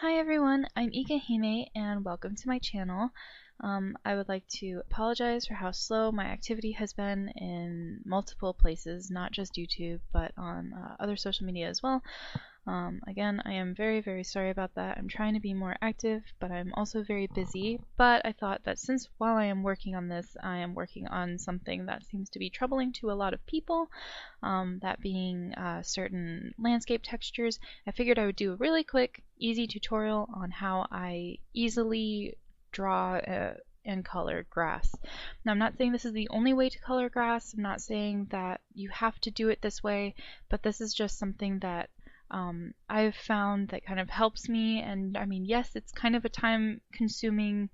Hi everyone, I'm ika.himee and welcome to my channel. I would like to apologize for how slow my activity has been in multiple places, not just YouTube, but on other social media as well. Again, I am very sorry about that. I'm trying to be more active, but I'm also very busy. But I thought that since while I am working on this, I am working on something that seems to be troubling to a lot of people, that being certain landscape textures. I figured I would do a really quick, easy tutorial on how I easily draw and color grass. Now, I'm not saying this is the only way to color grass. I'm not saying that you have to do it this way, but this is just something that I've found that kind of helps me. And I mean, yes, it's kind of a time-consuming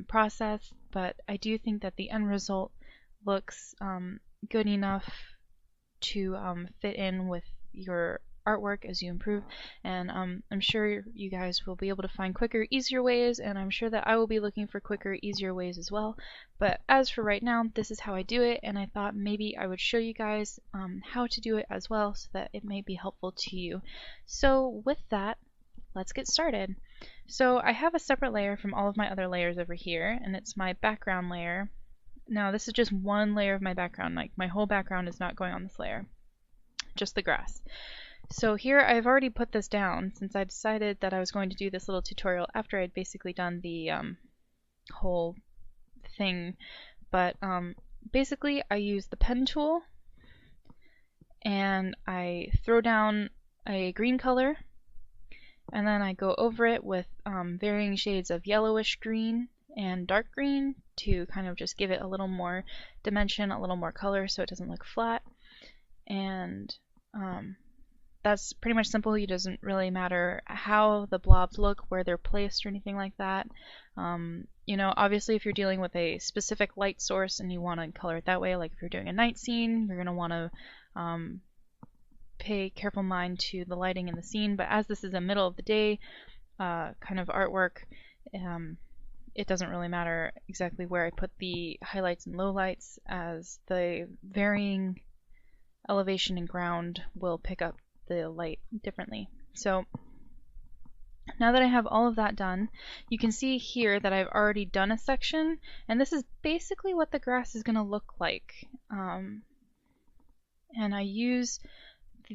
process, but I do think that the end result looks good enough to fit in with your artwork as you improve. And I'm sure you guys will be able to find quicker, easier ways, and I'm sure that I will be looking for quicker, easier ways as well. But as for right now, this is how I do it, and I thought maybe I would show you guys how to do it as well so that it may be helpful to you. So with that, let's get started. So I have a separate layer from all of my other layers over here, and it's my background layer. Now this is just one layer of my background, like my whole background is not going on this layer, just the grass. So here I've already put this down since I decided that I was going to do this little tutorial after I'd basically done the whole thing. But basically I use the pen tool and I throw down a green color and then I go over it with varying shades of yellowish green and dark green to kind of just give it a little more dimension, a little more color so it doesn't look flat. And that's pretty much simple. It doesn't really matter how the blobs look, where they're placed or anything like that. You know, obviously if you're dealing with a specific light source and you want to color it that way, like if you're doing a night scene, you're going to want to pay careful mind to the lighting in the scene. But as this is a middle of the day kind of artwork, it doesn't really matter exactly where I put the highlights and lowlights, as the varying elevation and ground will pick up the light differently. So now that I have all of that done, you can see here that I've already done a section, and this is basically what the grass is going to look like. And I use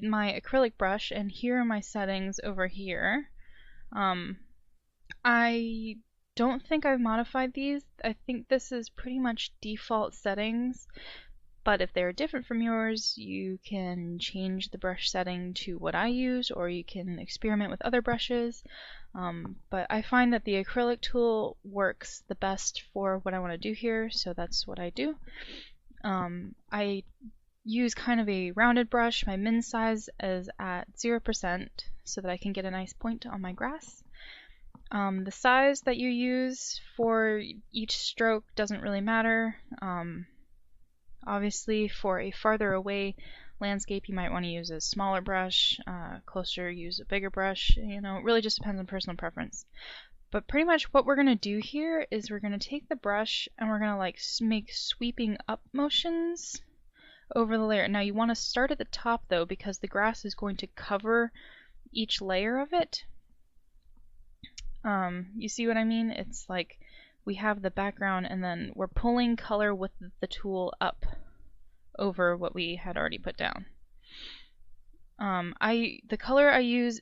my acrylic brush, and here are my settings over here. I don't think I've modified these. I think this is pretty much default settings. But if they're different from yours, you can change the brush setting to what I use, or you can experiment with other brushes. But I find that the acrylic tool works the best for what I want to do here, so that's what I do. I use kind of a rounded brush. My min size is at 0% so that I can get a nice point on my grass. The size that you use for each stroke doesn't really matter. Obviously, for a farther away landscape, you might want to use a smaller brush, closer, use a bigger brush. You know, it really just depends on personal preference. But pretty much what we're going to do here is we're going to take the brush and we're going to like make sweeping up motions over the layer. Now you want to start at the top though, because the grass is going to cover each layer of it. You see what I mean? It's like we have the background and then we're pulling color with the tool up over what we had already put down. The color I use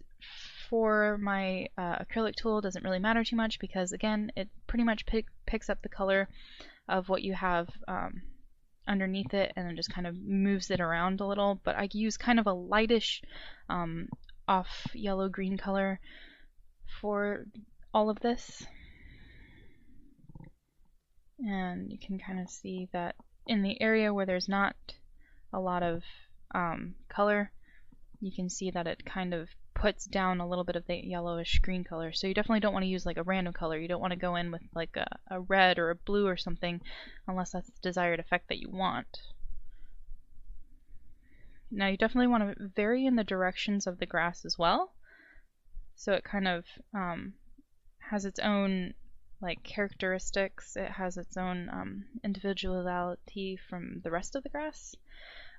for my acrylic tool doesn't really matter too much, because again it pretty much picks up the color of what you have underneath it and then just kind of moves it around a little. But I use kind of a lightish off yellow green color for all of this. And you can kind of see that in the area where there's not a lot of color, you can see that it kind of puts down a little bit of the yellowish green color. So you definitely don't want to use like a random color. You don't want to go in with like a red or a blue or something unless that's the desired effect that you want. Now you definitely want to vary in the directions of the grass as well, so it kind of has its own like characteristics. It has its own individuality from the rest of the grass.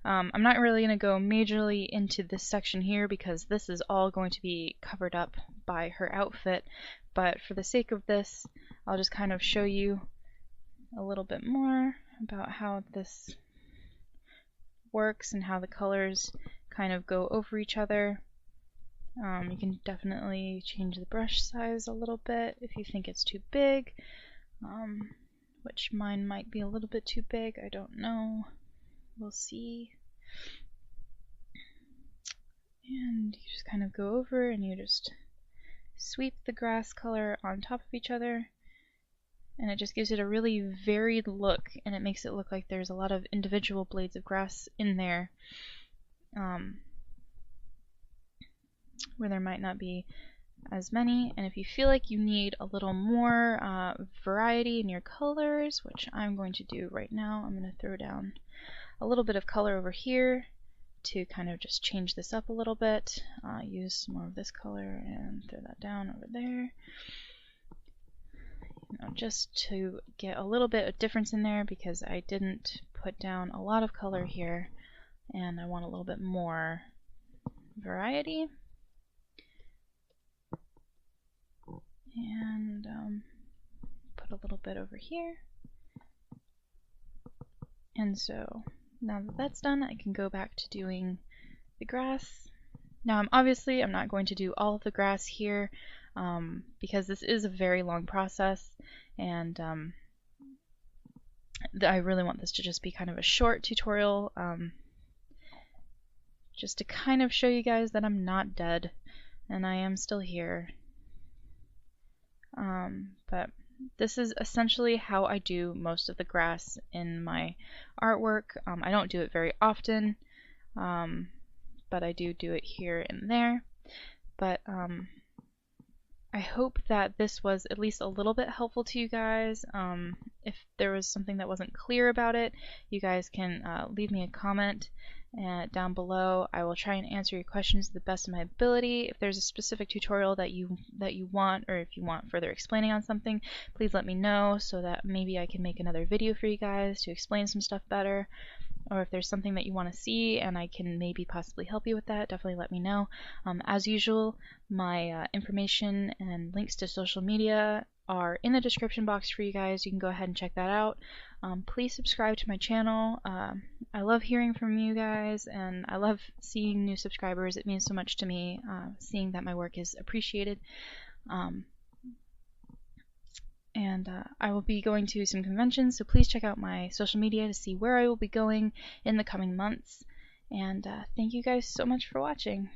I'm not really going to go majorly into this section here because this is all going to be covered up by her outfit, but for the sake of this, I'll just kind of show you a little bit more about how this works and how the colors kind of go over each other. You can definitely change the brush size a little bit if you think it's too big, which mine might be a little bit too big, I don't know. We'll see. And you just kind of go over and you just sweep the grass color on top of each other, and it just gives it a really varied look, and it makes it look like there's a lot of individual blades of grass in there, where there might not be as many. And if you feel like you need a little more variety in your colors, which I'm going to do right now, I'm going to throw down a little bit of color over here to kind of just change this up a little bit. Use some more of this color and throw that down over there. Just to get a little bit of difference in there, because I didn't put down a lot of color here and I want a little bit more variety. And put a little bit over here. And so now that that's done, I can go back to doing the grass. Now I'm not going to do all of the grass here because this is a very long process, and I really want this to just be kind of a short tutorial, just to kind of show you guys that I'm not dead and I am still here. But this is essentially how I do most of the grass in my artwork. I don't do it very often, but I do it here and there. But I hope that this was at least a little bit helpful to you guys. If there was something that wasn't clear about it, you guys can leave me a comment down below. I will try and answer your questions to the best of my ability. If there's a specific tutorial that you want, or if you want further explaining on something, please let me know so that maybe I can make another video for you guys to explain some stuff better. Or if there's something that you want to see and I can maybe possibly help you with that, definitely let me know. As usual, my information and links to social media are in the description box for you guys. You can go ahead and check that out. Please subscribe to my channel. I love hearing from you guys, and I love seeing new subscribers. It means so much to me, seeing that my work is appreciated. And I will be going to some conventions, so please check out my social media to see where I will be going in the coming months. And thank you guys so much for watching.